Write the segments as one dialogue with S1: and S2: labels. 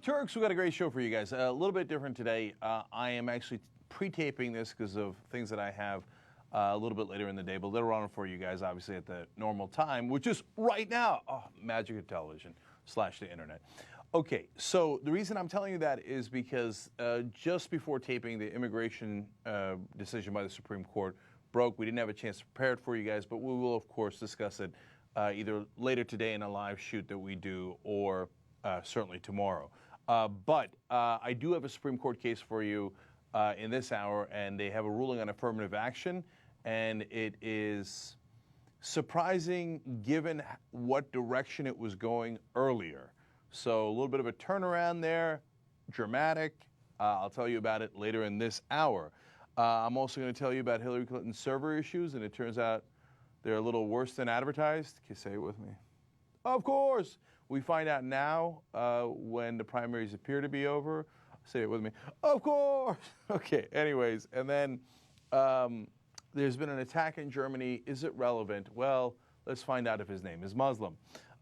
S1: Turks, we got a great show for you guys. A little bit different today. I am actually pre-taping this because of things that I have a little bit later in the day, but later on for you guys, obviously at the normal time, which is right now. Oh, magic of television / the internet. Okay, so the reason I'm telling you that is because just before taping, the immigration decision by the Supreme Court broke. We didn't have a chance to prepare it for you guys, but we will, of course, discuss it either later today in a live shoot that we do or certainly tomorrow. But I do have a Supreme Court case for you in this hour, and they have a ruling on affirmative action, and it is surprising given what direction it was going earlier. So a little bit of a turnaround there, dramatic. I'll tell you about it later in this hour. I'm also going to tell you about Hillary Clinton's server issues, and it turns out they're a little worse than advertised. Can you say it with me? Of course. We find out now when the primaries appear to be over. Say it with me. Of course. Okay, anyways. And then there's been an attack in Germany. Is it relevant? Well, let's find out if his name is Muslim.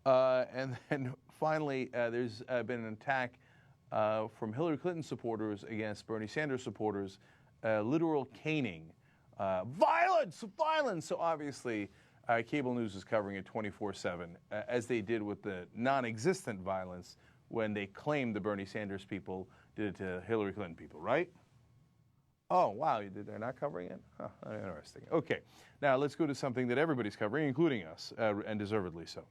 S1: And then finally, there's been an attack from Hillary Clinton supporters against Bernie Sanders supporters, literal caning. Violence! Violence! So obviously, cable news is covering it 24/7, as they did with the non-existent violence when they claimed the Bernie Sanders people did it to Hillary Clinton people, right? Oh, wow, they're not covering it? Huh, interesting. Okay, now let's go to something that everybody's covering, including us, and deservedly so.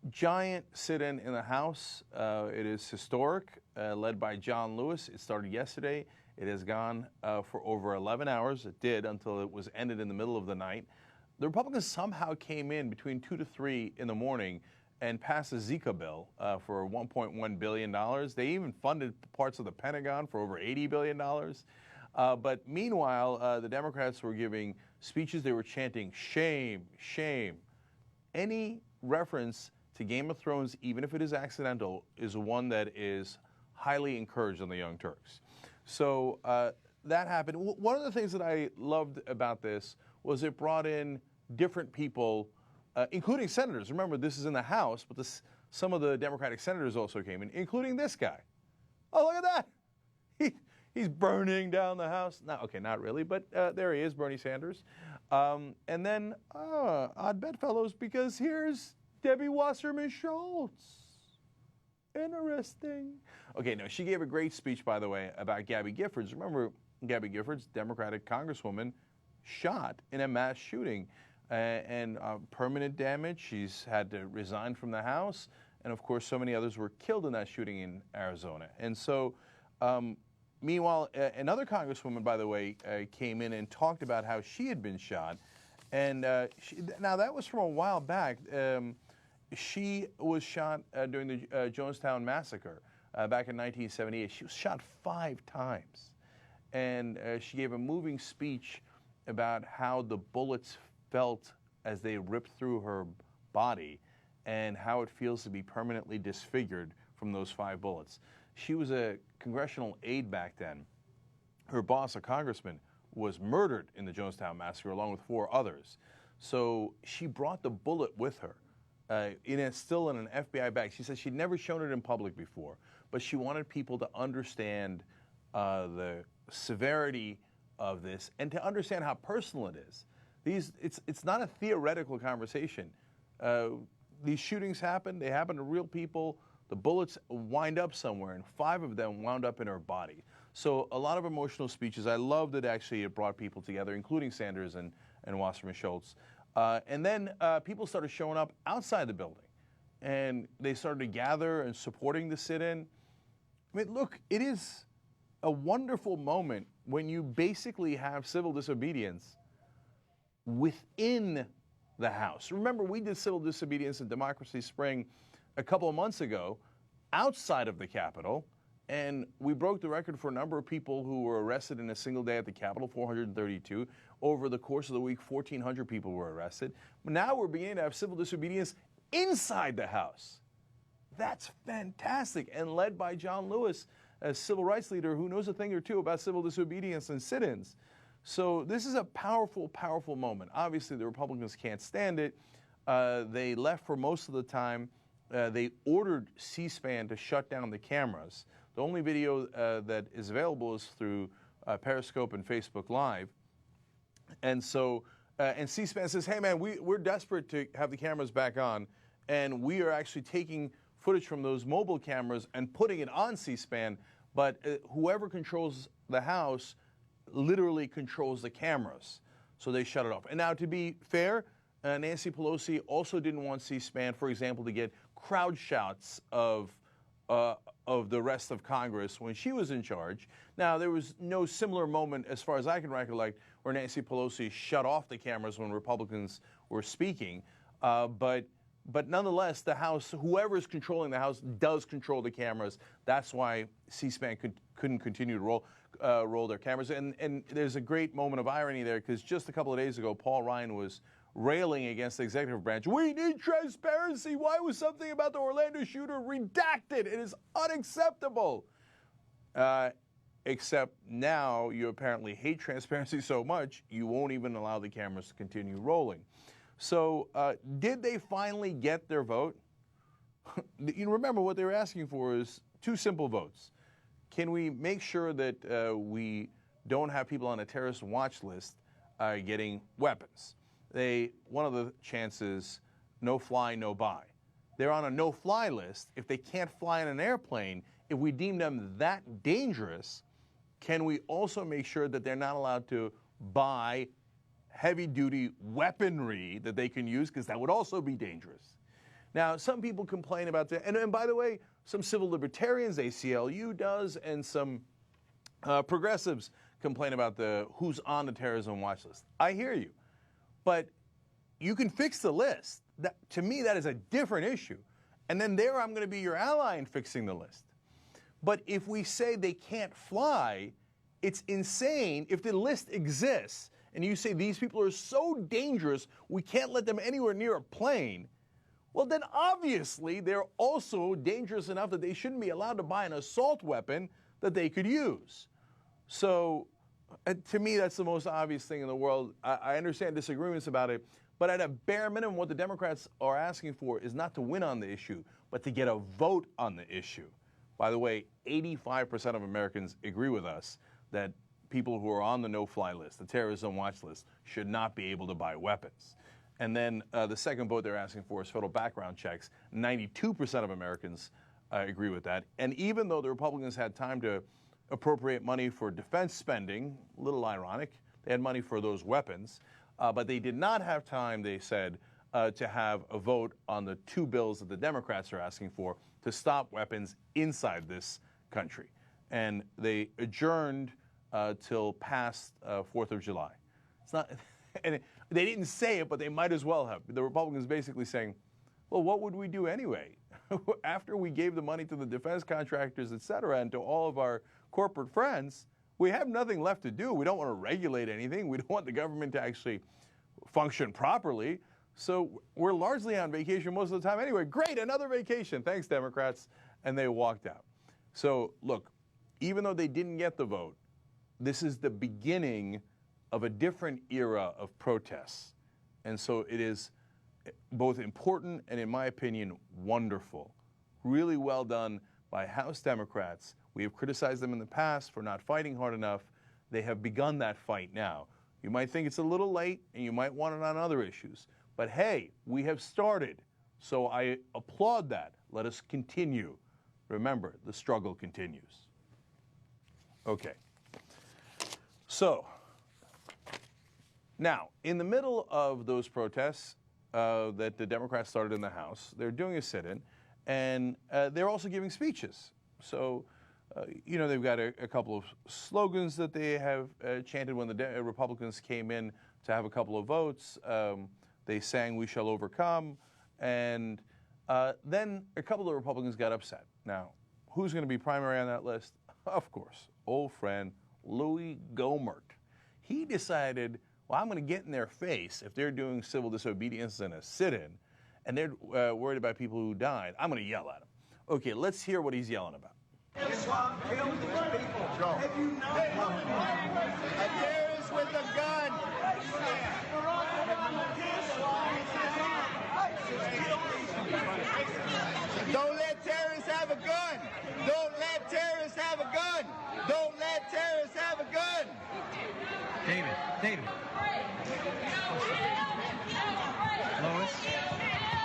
S1: Giant sit-in in the House. It is historic, led by John Lewis. It started yesterday. It has gone for over 11 hours. It did until it was ended in the middle of the night. The Republicans somehow came in between 2 to 3 in the morning and passed a Zika bill for $1.1 billion. They even funded parts of the Pentagon for over $80 billion. But meanwhile, the Democrats were giving speeches. They were chanting, shame, shame. Any reference to Game of Thrones, even if it is accidental, is one that is highly encouraged on the Young Turks. So that happened. One of the things that I loved about this was it brought in different people, including senators. Remember, this is in the House, but some of the Democratic senators also came in, including this guy. Oh, look at that. He's burning down the House. No, okay, not really, but there he is, Bernie Sanders. And then, odd bedfellows, because here's Debbie Wasserman Schultz. Interesting. Okay, no, she gave a great speech, by the way, about Gabby Giffords. Remember, Gabby Giffords, Democratic congresswoman, shot in a mass shooting and permanent damage. She's had to resign from the House. And, of course, so many others were killed in that shooting in Arizona. And so, meanwhile, another congresswoman, by the way, came in and talked about how she had been shot. And now that was from a while back. She was shot during the Jonestown Massacre back in 1978. She was shot 5 times. And she gave a moving speech about how the bullets felt as they ripped through her body and how it feels to be permanently disfigured from those 5 bullets. She was a congressional aide back then. Her boss, a congressman, was murdered in the Jonestown Massacre along with 4 others. So she brought the bullet with her. Still in an FBI bag. She said she'd never shown it in public before, but she wanted people to understand the severity of this and to understand how personal it is. It's not a theoretical conversation. These shootings happen. They happen to real people. The bullets wind up somewhere, and 5 of them wound up in her body. So a lot of emotional speeches. I love that actually it brought people together, including Sanders and Wasserman Schultz. And then people started showing up outside the building, and they started to gather and supporting the sit-in. I mean, look, it is a wonderful moment when you basically have civil disobedience within the House. Remember, we did civil disobedience in Democracy Spring a couple of months ago outside of the Capitol, and we broke the record for a number of people who were arrested in a single day at the Capitol, 432. Over the course of the week, 1,400 people were arrested. But now we're beginning to have civil disobedience inside the House. That's fantastic, and led by John Lewis, a civil rights leader who knows a thing or two about civil disobedience and sit-ins. So this is a powerful, powerful moment. Obviously, the Republicans can't stand it. They left for most of the time. they ordered C-SPAN to shut down the cameras. The only video that is available is through Periscope and Facebook Live. And so, and C-SPAN says, hey man, we're desperate to have the cameras back on, and we are actually taking footage from those mobile cameras and putting it on C-SPAN, but whoever controls the House literally controls the cameras. So they shut it off. And now, to be fair, Nancy Pelosi also didn't want C-SPAN, for example, to get crowd shots of the rest of Congress when she was in charge. Now, there was no similar moment, as far as I can recollect, where Nancy Pelosi shut off the cameras when Republicans were speaking. But nonetheless, the House, whoever is controlling the House, does control the cameras. That's why C-SPAN couldn't continue to roll their cameras. And there's a great moment of irony there, because just a couple of days ago, Paul Ryan was railing against the executive branch. We need transparency. Why was something about the Orlando shooter redacted? It is unacceptable. Except now you apparently hate transparency so much, you won't even allow the cameras to continue rolling. So did they finally get their vote? You remember what they were asking for is two simple votes. Can we make sure that we don't have people on a terrorist watch list getting weapons? One of the chances, no fly, no buy. They're on a no-fly list. If they can't fly in an airplane, if we deem them that dangerous, can we also make sure that they're not allowed to buy heavy-duty weaponry that they can use, because that would also be dangerous? Now, some people complain about that. And by the way, some civil libertarians, ACLU does, and some progressives complain about who's on the terrorism watch list. I hear you. But you can fix the list. To me, that is a different issue. And then I'm going to be your ally in fixing the list. But if we say they can't fly, it's insane. If the list exists and you say these people are so dangerous, we can't let them anywhere near a plane, well, then obviously they're also dangerous enough that they shouldn't be allowed to buy an assault weapon that they could use. So to me, that's the most obvious thing in the world. I understand disagreements about it, but at a bare minimum, what the Democrats are asking for is not to win on the issue, but to get a vote on the issue. By the way, 85% of Americans agree with us that people who are on the no-fly list, the terrorism watch list, should not be able to buy weapons. And then the second vote they're asking for is federal background checks. 92% of Americans agree with that. And even though the Republicans had time to appropriate money for defense spending, a little ironic, they had money for those weapons, but they did not have time, they said, to have a vote on the two bills that the Democrats are asking for to stop weapons inside this country. And they adjourned till past 4th of July. It's not, and they didn't say it, but they might as well have. The Republicans basically saying, well, what would we do anyway? After we gave the money to the defense contractors, et cetera, and to all of our corporate friends, we have nothing left to do. We don't want to regulate anything. We don't want the government to actually function properly. So we're largely on vacation most of the time anyway. Great, another vacation. Thanks, Democrats. And they walked out. So look, even though they didn't get the vote, this is the beginning of a different era of protests. And so it is both important and, in my opinion, wonderful. Really well done by House Democrats. We have criticized them in the past for not fighting hard enough. They have begun that fight now. You might think it's a little late, and you might want it on other issues. But hey, we have started. So I applaud that. Let us continue. Remember, the struggle continues. Okay. So, now, in the middle of those protests that the Democrats started in the House, they're doing a sit-in, and they're also giving speeches. So, they've got a couple of slogans that they have chanted when the Republicans came in to have a couple of votes. They sang, "We shall overcome," and then a couple of Republicans got upset. Now, who's going to be primary on that list? Of course, old friend Louis Gohmert. He decided, well, I'm going to get in their face if they're doing civil disobedience in a sit-in, and they're worried about people who died. I'm going to yell at them. Okay, let's hear what he's yelling about.
S2: Islam killed these people. Have you not a terrorist with a gun. Don't let terrorists have a gun. Don't let terrorists have a gun. Don't let terrorists have a gun.
S3: David. Lois,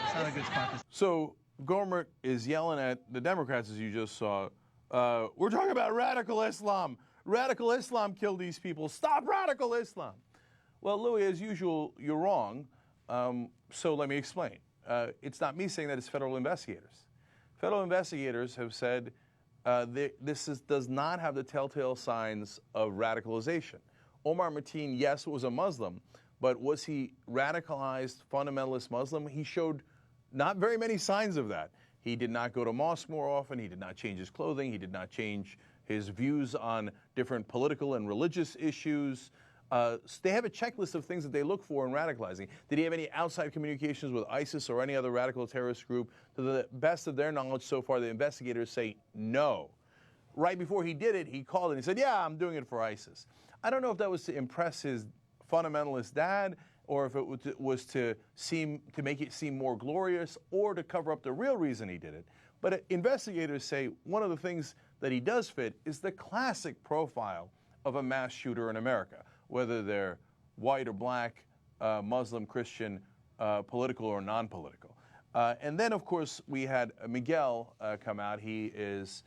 S3: it's not a good spot to...
S1: So Gohmert is yelling at the Democrats, as you just saw. We're talking about radical Islam. Radical Islam killed these people. Stop radical Islam. Well, Louis, as usual, you're wrong. So let me explain. It's not me saying that, it's federal investigators. Federal investigators have said does not have the telltale signs of radicalization. Omar Mateen, yes, was a Muslim, but was he radicalized fundamentalist Muslim? He showed not very many signs of that. He did not go to mosque more often. He did not change his clothing. He did not change his views on different political and religious issues. They have a checklist of things that they look for in radicalizing. Did he have any outside communications with ISIS or any other radical terrorist group? To the best of their knowledge so far, the investigators say no. Right before he did it, he called and he said, yeah, I'm doing it for ISIS. I don't know if that was to impress his fundamentalist dad, or if it was to make it seem more glorious, or to cover up the real reason he did it. But investigators say one of the things that he does fit is the classic profile of a mass shooter in America, whether they're white or black, Muslim, Christian, political or non-political. And then, of course, we had Miguel come out. He is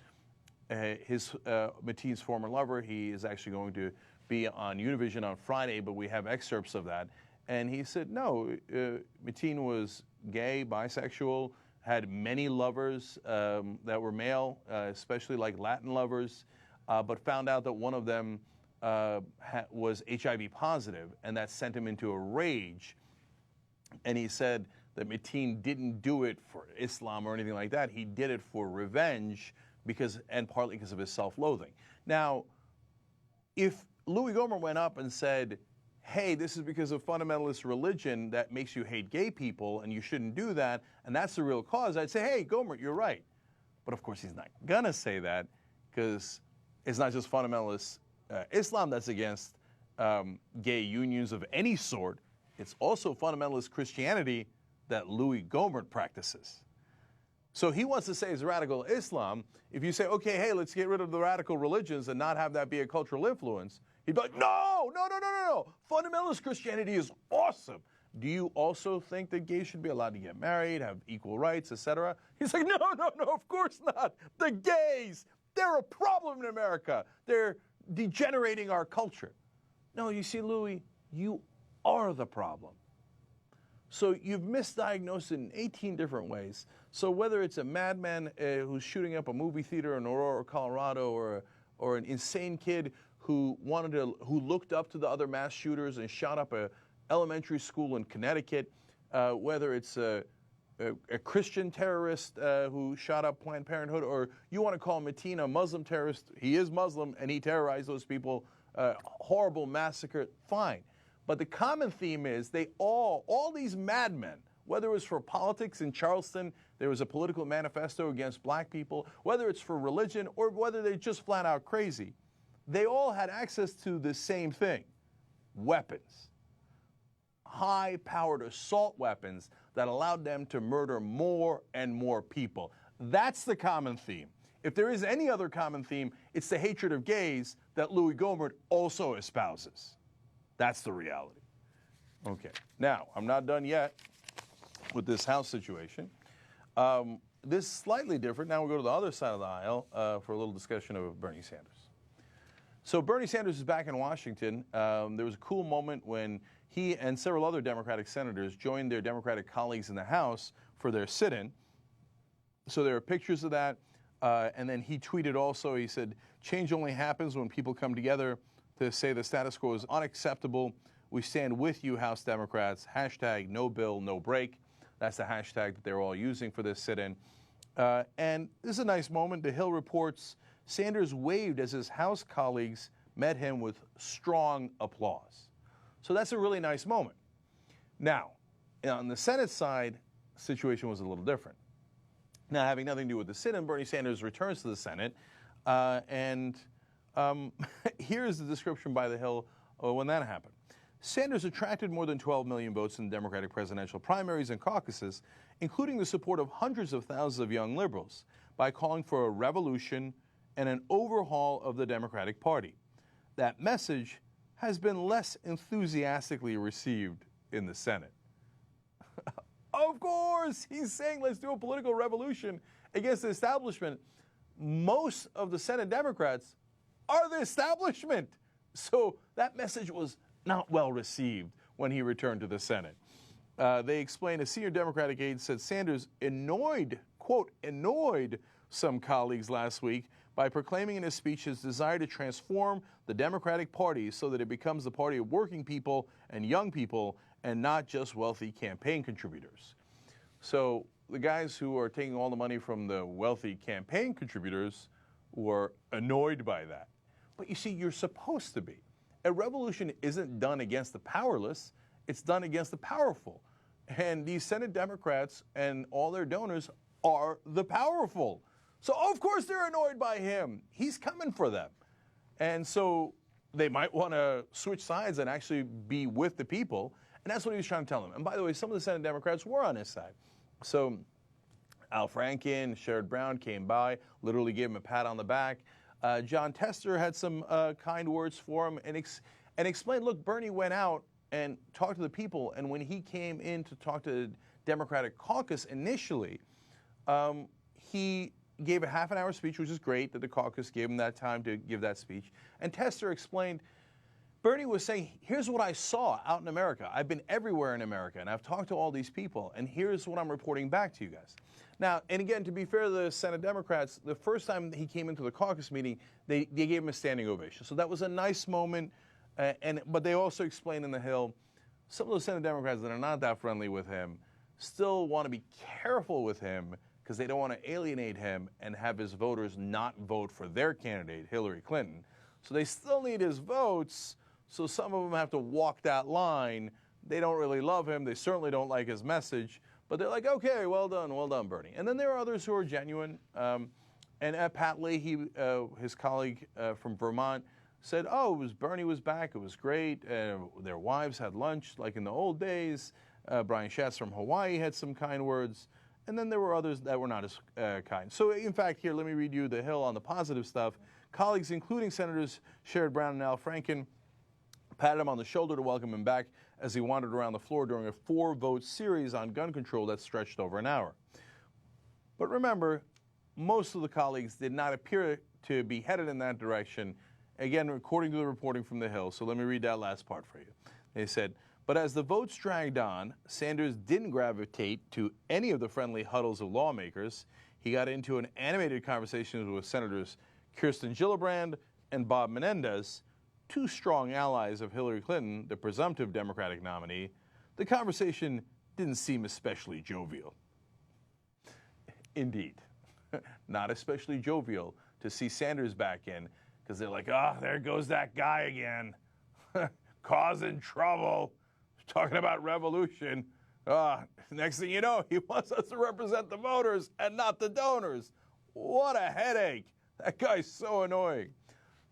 S1: Mateen's former lover. He is actually going to be on Univision on Friday, but we have excerpts of that. And he said, no, Mateen was gay, bisexual, had many lovers that were male, especially like Latin lovers, but found out that one of them was HIV positive, and that sent him into a rage. And he said that Mateen didn't do it for Islam or anything like that. He did it for revenge, and partly because of his self-loathing. Now, if Louis Gohmert went up and said, hey, this is because of fundamentalist religion that makes you hate gay people, and you shouldn't do that, and that's the real cause, I'd say, hey, Gohmert, you're right. But of course, he's not going to say that, because it's not just fundamentalist Islam that's against gay unions of any sort. It's also fundamentalist Christianity that Louis Gohmert practices. So he wants to say it's radical Islam. If you say, okay, hey, let's get rid of the radical religions and not have that be a cultural influence, he'd be like, no. Fundamentalist Christianity is awesome. Do you also think that gays should be allowed to get married, have equal rights, etc.? He's like, no, of course not. The gays, they're a problem in America. They're degenerating our culture. No, you see, Louis, you are the problem. So you've misdiagnosed it in 18 different ways. So whether it's a madman who's shooting up a movie theater in Aurora, Colorado, or an insane kid who looked up to the other mass shooters and shot up a elementary school in Connecticut, whether it's a Christian terrorist who shot up Planned Parenthood, or you want to call Mateen a Muslim terrorist, he is Muslim and he terrorized those people, horrible massacre, fine. But the common theme is all these madmen, whether it was for politics in Charleston, there was a political manifesto against black people, whether it's for religion, or whether they're just flat out crazy, they all had access to the same thing: weapons. High-powered assault weapons that allowed them to murder more and more people. That's the common theme. If there is any other common theme, it's the hatred of gays that Louis Gohmert also espouses. That's the reality. Okay, now, I'm not done yet with this House situation. This is slightly different. Now we'll go to the other side of the aisle for a little discussion of Bernie Sanders. So Bernie Sanders is back in Washington. There was a cool moment when he and several other Democratic senators joined their Democratic colleagues in the House for their sit-in. So there are pictures of that. And then he tweeted also, he said, change only happens when people come together to say the status quo is unacceptable. We stand with you, House Democrats. Hashtag no bill, no break. That's the hashtag that they're all using for this sit-in. And this is a nice moment. The Hill reports Sanders waved as his House colleagues met him with strong applause. So that's a really nice moment. Now, on the Senate side, the situation was a little different. Now, having nothing to do with the sit-in, Bernie Sanders returns to the Senate, and here's the description by the Hill when that happened. Sanders attracted more than 12 million votes in the Democratic presidential primaries and caucuses, including the support of hundreds of thousands of young liberals, by calling for a revolution and an overhaul of the Democratic Party. That message has been less enthusiastically received in the Senate. Of course, he's saying let's do a political revolution against the establishment. Most of the Senate Democrats are the establishment. So that message was not well received when he returned to the Senate. They explained a senior Democratic aide said Sanders annoyed, quote, annoyed some colleagues last week by proclaiming in his speech his desire to transform the Democratic Party so that it becomes the party of working people and young people and not just wealthy campaign contributors. So the guys who are taking all the money from the wealthy campaign contributors were annoyed by that. But you see, you're supposed to be. A revolution isn't done against the powerless, it's done against the powerful. And these Senate Democrats and all their donors are the powerful. So of course they're annoyed by him. He's coming for them. And so they might want to switch sides and actually be with the people. And that's what he was trying to tell them. And by the way, some of the Senate Democrats were on his side. So Al Franken, Sherrod Brown came by, literally gave him a pat on the back. John Tester had some kind words for him and explained, look, Bernie went out and talked to the people, and when he came in to talk to the Democratic caucus initially, he gave a half-an-hour speech, which is great that the caucus gave him that time to give that speech. And Tester explained, Bernie was saying, here's what I saw out in America. I've been everywhere in America, and I've talked to all these people, and here's what I'm reporting back to you guys. Now, and again, to be fair to the Senate Democrats, the first time he came into the caucus meeting, they gave him a standing ovation. So that was a nice moment, but they also explained in the Hill, some of those Senate Democrats that are not that friendly with him still want to be careful with him because they don't want to alienate him and have his voters not vote for their candidate, Hillary Clinton. So they still need his votes. So some of them have to walk that line. They don't really love him. They certainly don't like his message. But they're like, okay, well done, Bernie. And then there are others who are genuine. And Pat Leahy, his colleague from Vermont, said, oh, Bernie was back. It was great. Their wives had lunch like in the old days. Brian Schatz from Hawaii had some kind words. And then there were others that were not as kind. So in fact, here, let me read you the Hill on the positive stuff. Colleagues, including Senators Sherrod Brown and Al Franken, patted him on the shoulder to welcome him back as he wandered around the floor during a 4-vote series on gun control that stretched over an hour. But remember, most of the colleagues did not appear to be headed in that direction, again, according to the reporting from the Hill. So let me read that last part for you. They said, but as the votes dragged on, Sanders didn't gravitate to any of the friendly huddles of lawmakers. He got into an animated conversation with Senators Kirsten Gillibrand and Bob Menendez, two strong allies of Hillary Clinton, the presumptive Democratic nominee. The conversation didn't seem especially jovial. Indeed, not especially jovial to see Sanders back in, because they're like, oh, there goes that guy again, causing trouble, talking about revolution. Next thing you know, he wants us to represent the voters and not the donors. What a headache. That guy's so annoying.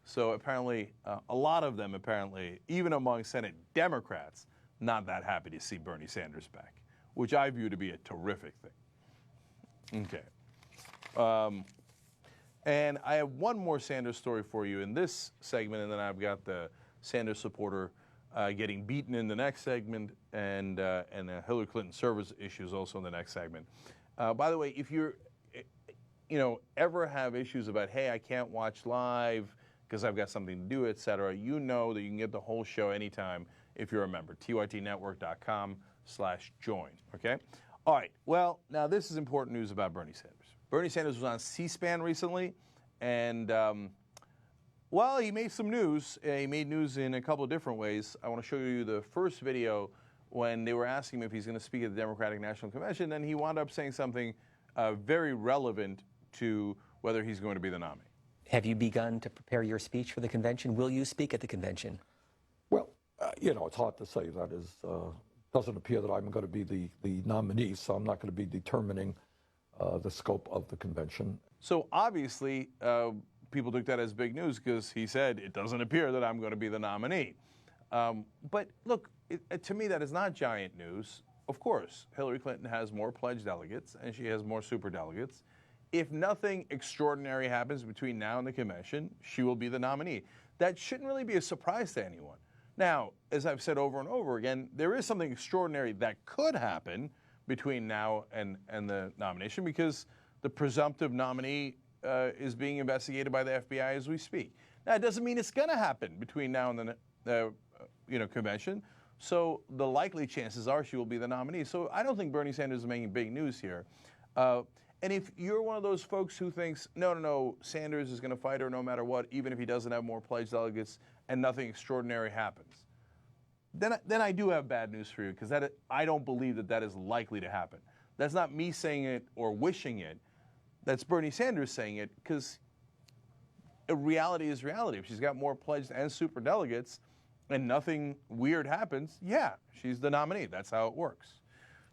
S1: So apparently, a lot of them, even among Senate Democrats, not that happy to see Bernie Sanders back, which I view to be a terrific thing. Okay. And I have one more Sanders story for you in this segment, and then I've got the Sanders supporter getting beaten in the next segment, and the Hillary Clinton service issues also in the next segment. By the way, if you're, ever have issues about, hey, I can't watch live because I've got something to do, etc., you know that you can get the whole show anytime if you're a member, tytnetwork.com/join, okay? All right, well, now this is important news about Bernie Sanders. Bernie Sanders was on C-SPAN recently, and, well, he made some news. He made news in a couple of different ways. I want to show you the first video when they were asking him if he's going to speak at the Democratic National Convention, and he wound up saying something very relevant to whether he's going to be the nominee.
S4: Have you begun to prepare your speech for the convention? Will you speak at the convention?
S5: Well, it's hard to say. That is, doesn't appear that I'm going to be the nominee, so I'm not going to be determining the scope of the convention.
S1: So obviously, people took that as big news because he said, it doesn't appear that I'm going to be the nominee. But look, to me, that is not giant news. Of course, Hillary Clinton has more pledged delegates, and she has more superdelegates. If nothing extraordinary happens between now and the convention, she will be the nominee. That shouldn't really be a surprise to anyone. Now, as I've said over and over again, there is something extraordinary that could happen between now and the nomination, because the presumptive nominee is being investigated by the FBI as we speak. Now, it doesn't mean it's going to happen between now and the convention. So the likely chances are she will be the nominee. So I don't think Bernie Sanders is making big news here. And if you're one of those folks who thinks, no, Sanders is going to fight her no matter what, even if he doesn't have more pledged delegates and nothing extraordinary happens, then I do have bad news for you, because I don't believe that is likely to happen. That's not me saying it or wishing it. That's Bernie Sanders saying it, because reality is reality. If she's got more pledged and super delegates and nothing weird happens, yeah, she's the nominee. That's how it works.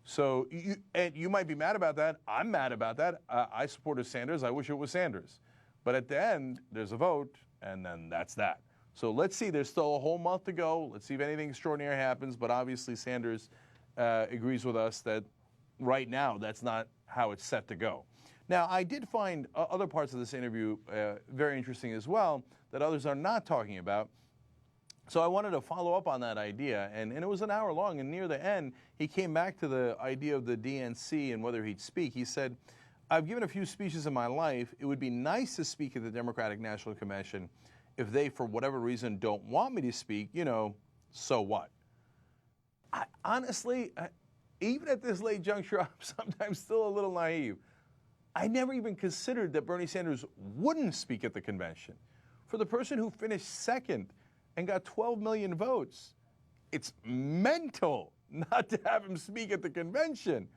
S1: So you might be mad about that. I'm mad about that. I supported Sanders. I wish it was Sanders. But at the end, there's a vote, and then that's that. So let's see. There's still a whole month to go. Let's see if anything extraordinary happens. But obviously, Sanders agrees with us that right now that's not how it's set to go. Now, I did find other parts of this interview very interesting as well that others are not talking about. So I wanted to follow up on that idea, and it was an hour long, and near the end, he came back to the idea of the DNC and whether he'd speak. He said, I've given a few speeches in my life. It would be nice to speak at the Democratic National Convention. If they, for whatever reason, don't want me to speak, so what? Honestly, even at this late juncture, I'm sometimes still a little naive. I never even considered that Bernie Sanders wouldn't speak at the convention. For the person who finished second and got 12 million votes, it's mental not to have him speak at the convention.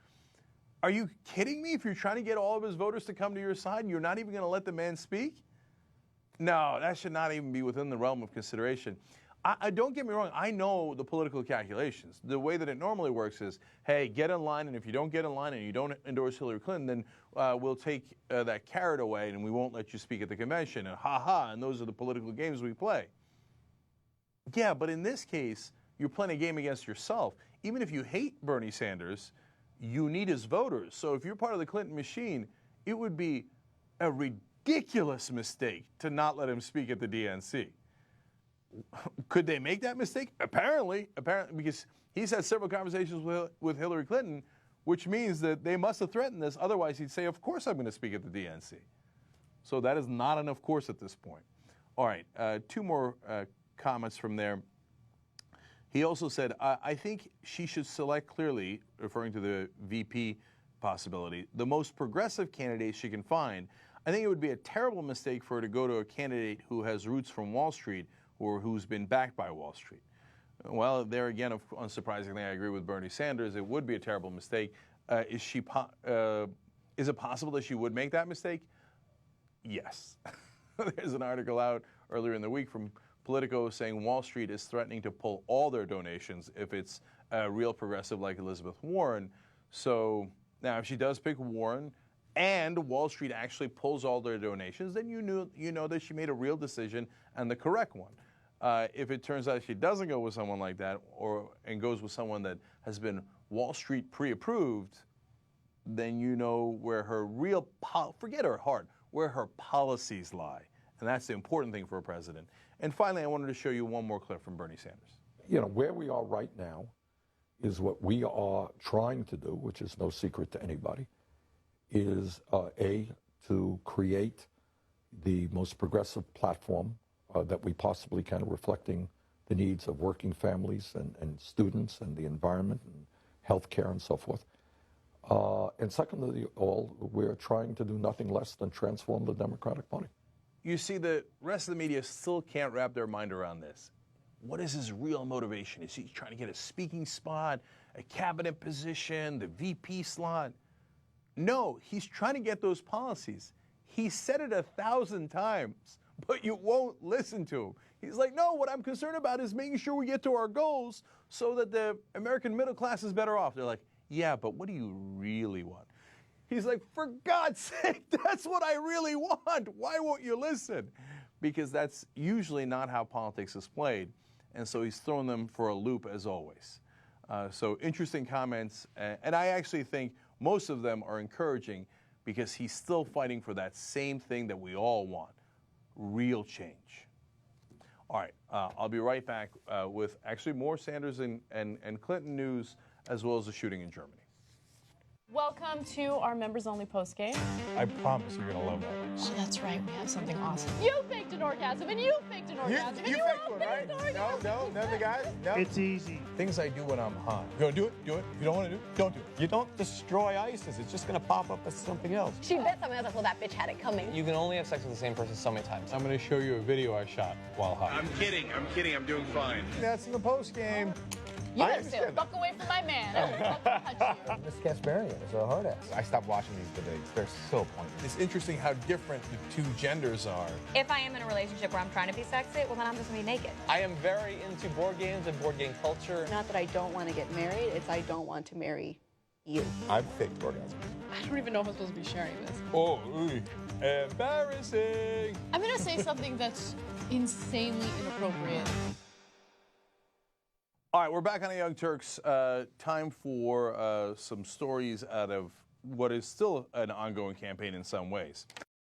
S1: Are you kidding me? If you're trying to get all of his voters to come to your side, you're not even going to let the man speak? No, that should not even be within the realm of consideration. Don't get me wrong, I know the political calculations. The way that it normally works is, hey, get in line, and if you don't get in line and you don't endorse Hillary Clinton, then we'll take that carrot away and we won't let you speak at the convention, and and those are the political games we play. Yeah, but in this case, you're playing a game against yourself. Even if you hate Bernie Sanders, you need his voters. So if you're part of the Clinton machine, it would be a ridiculous mistake to not let him speak at the DNC. Could they make that mistake? Apparently, because he's had several conversations with Hillary Clinton, which means that they must have threatened this. Otherwise, he'd say, of course I'm going to speak at the DNC. So that is not an of course at this point. All right, two more comments from there. He also said, I think she should select clearly, referring to the VP possibility, the most progressive candidate she can find. I think it would be a terrible mistake for her to go to a candidate who has roots from Wall Street or who's been backed by Wall Street. Well, there again, unsurprisingly, I agree with Bernie Sanders. It would be a terrible mistake. Is it possible that she would make that mistake? Yes. There's an article out earlier in the week from Politico saying Wall Street is threatening to pull all their donations if it's a real progressive like Elizabeth Warren. So now if she does pick Warren and Wall Street actually pulls all their donations, then you know that she made a real decision and the correct one. If it turns out she doesn't go with someone like that and goes with someone that has been Wall Street pre-approved, then you know where her real, forget her heart, where her policies lie. And that's the important thing for a president. And finally, I wanted to show you one more clip from Bernie Sanders.
S5: Where we are right now is what we are trying to do, which is no secret to anybody, is to create the most progressive platform that we possibly can, reflecting the needs of working families and students and the environment and healthcare and so forth. And secondly, we're trying to do nothing less than transform the Democratic Party.
S1: You see, the rest of the media still can't wrap their mind around this. What is his real motivation? Is he trying to get a speaking spot, a cabinet position, the VP slot? No, he's trying to get those policies. He said it 1,000 times, but you won't listen to him. He's like, no, what I'm concerned about is making sure we get to our goals so that the American middle class is better off. They're like, yeah, but what do you really want? He's like, for God's sake, that's what I really want. Why won't you listen? Because that's usually not how politics is played. and so he's thrown them for a loop as always. So interesting comments, and I actually think most of them are encouraging because he's still fighting for that same thing that we all want, real change. All right, I'll be right back with actually more Sanders and Clinton news, as well as the shooting in Germany.
S6: Welcome to our members-only postgame.
S1: I promise you're going to love that.
S6: Oh, that's right. We have something awesome. You faked an orgasm, and you faked an orgasm, and you
S2: faked
S6: all
S2: one, right?
S6: faked an orgasm.
S2: No, none of the guys? No.
S3: It's easy.
S1: Things I do when I'm high. You want to do it? Do it. If you don't want to do it, don't do it.
S7: You don't destroy ISIS. It's just going to pop up as something else.
S8: She bet something. I was like, well, that bitch had it coming.
S9: You can only have sex with the same person so many times.
S1: I'm going to show you a video I shot while high.
S2: I'm kidding. I'm doing fine.
S7: That's in the post game.
S6: You have to fuck away from my man. I will fucking touch you.
S7: Miss Kasparian is a hard ass. I stopped watching these debates. They're so pointless.
S1: It's interesting how different the two genders are.
S8: If I am in a relationship where I'm trying to be sexy, well, then I'm just going to be naked.
S9: I am very into board games and board game culture.
S10: Not that I don't want to get married, it's I don't want to marry you.
S7: I've faked orgasms.
S6: I don't even know if I'm supposed to be sharing this.
S1: Oh, embarrassing.
S6: I'm going to say something that's insanely inappropriate.
S1: All right, we're back on the Young Turks. Time for some stories out of what is still an ongoing campaign in some ways.